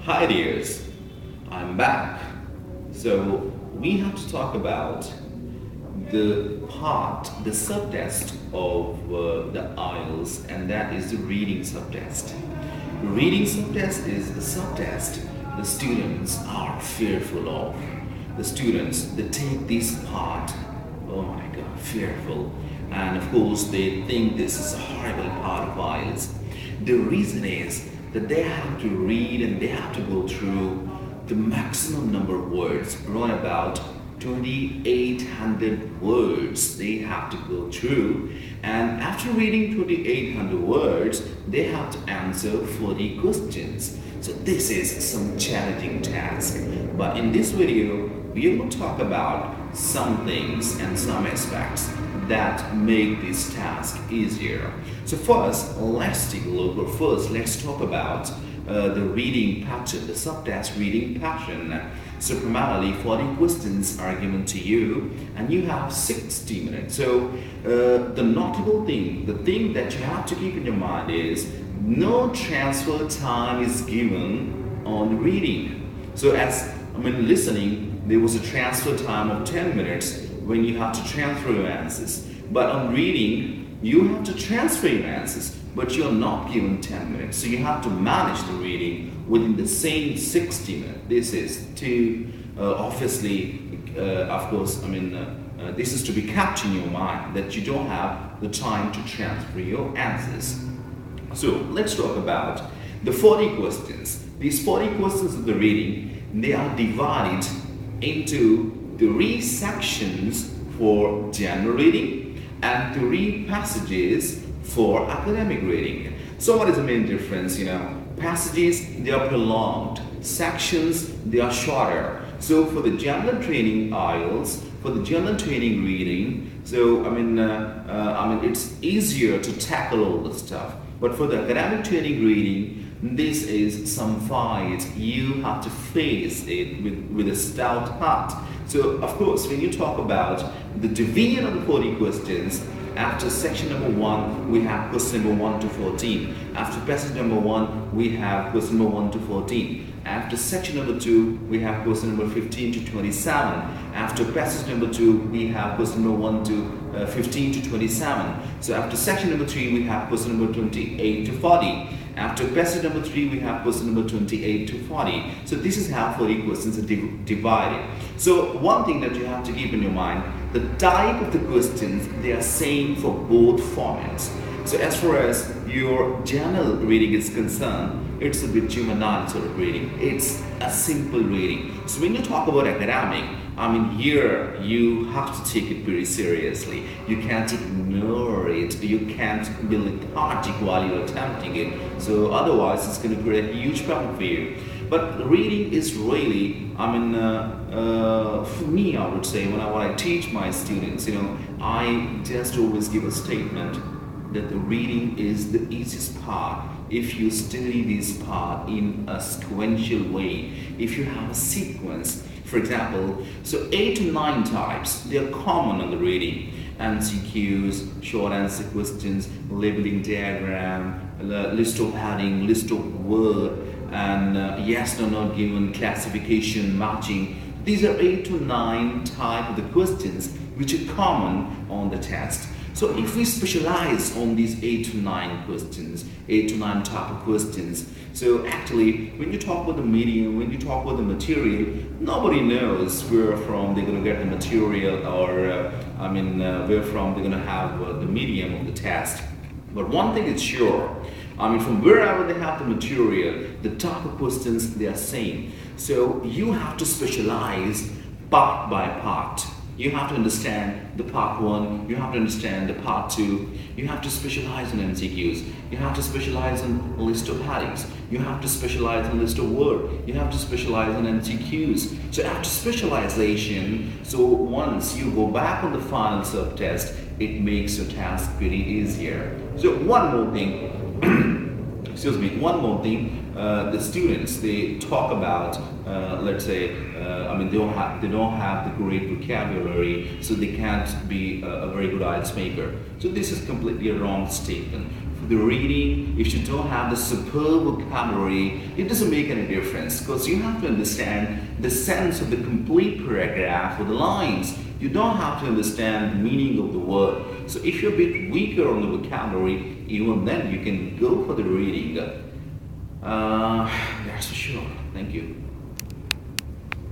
Hi dears, I'm back. So we have to talk about the subtest of the IELTS, and that is the reading subtest. Reading subtest is the subtest the students are fearful of. The students, they take this part, oh my god, fearful. And of course, they think this is a horrible part of IELTS. The reason is that they have to read and they have to go through the maximum number of words, around about 2,800 words they have to go through. And after reading 2,800 words, they have to answer 40 questions. So this is some challenging task. But in this video, we will talk about some things and some aspects that make this task easier. So first, let's take a look, or first, let's talk about the reading pattern, the subtask reading pattern. So primarily 40 questions are given to you and you have 60 minutes. So the notable thing, the thing that you have to keep in your mind is no transfer time is given on reading. So listening, there was a transfer time of 10 minutes when you have to transfer your answers. But on reading, you have to transfer your answers, but you're not given 10 minutes. So you have to manage the reading within the same 60 minutes. This is to, obviously, of course, this is to be kept in your mind that you don't have the time to transfer your answers. So let's talk about the 40 questions. These 40 questions of the reading, they are divided into 3 sections for general reading and 3 passages for academic reading. So what is the main difference? Passages, they are prolonged. Sections, they are shorter. So for the general training IELTS, for the general training reading, so it's easier to tackle all the stuff. But for the academic training reading, this is some fight. You have to face it with a stout heart. So of course, when you talk about the division of the 40 questions, after section number 1, we have question number 1 to 14. After passage number 1, we have question number 1 to 14. After section number 2, we have question number 15 to 27. After passage number 2, we have question number 1 to 15 to 27. So after section number 3, we have question number 28 to 40. After passage number 3, we have question number 28 to 40. So this is how 40 questions are divided. So one thing that you have to keep in your mind, the type of the questions, they are same for both formats. So as far as your general reading is concerned, it's a bit juvenile sort of reading. It's a simple reading. So when you talk about academic, here you have to take it very seriously. You can't ignore it. You can't be lethargic while you're attempting it. So otherwise, it's going to create a huge problem for you. But reading is really, for me, I would say, when I teach my students, I just always give a statement that the reading is the easiest part if you study this part in a sequential way, if you have a sequence. For example, so 8 to 9 types, they are common on the reading. MCQs, short answer questions, labeling diagram, list of heading, list of word, and yes or not given, classification, matching. These are 8 to 9 type of the questions which are common on the test. So if we specialize on these 8 to 9 questions, 8 to 9 type of questions, so actually when you talk about the medium, when you talk about the material, nobody knows where from they're going to get the material, or where from they're going to have the medium of the test. But one thing is sure, from wherever they have the material, the type of questions, they are same. So you have to specialize part by part. You have to understand the part 1, you have to understand the part 2, you have to specialize in MCQs, you have to specialize in a list of headings, you have to specialize in a list of words, you have to specialize in MCQs. So after specialization, so once you go back on the final subtest, it makes your task pretty easier. So one more thing, the students, they talk about, they don't have the great vocabulary, so they can't be a very good IELTS maker. So this is completely a wrong statement. for the reading, if you don't have the superb vocabulary, it doesn't make any difference because you have to understand the sense of the complete paragraph or the lines. You don't have to understand the meaning of the word. So if you're a bit weaker on the vocabulary, even then you can go for the reading. That's for sure. Thank you.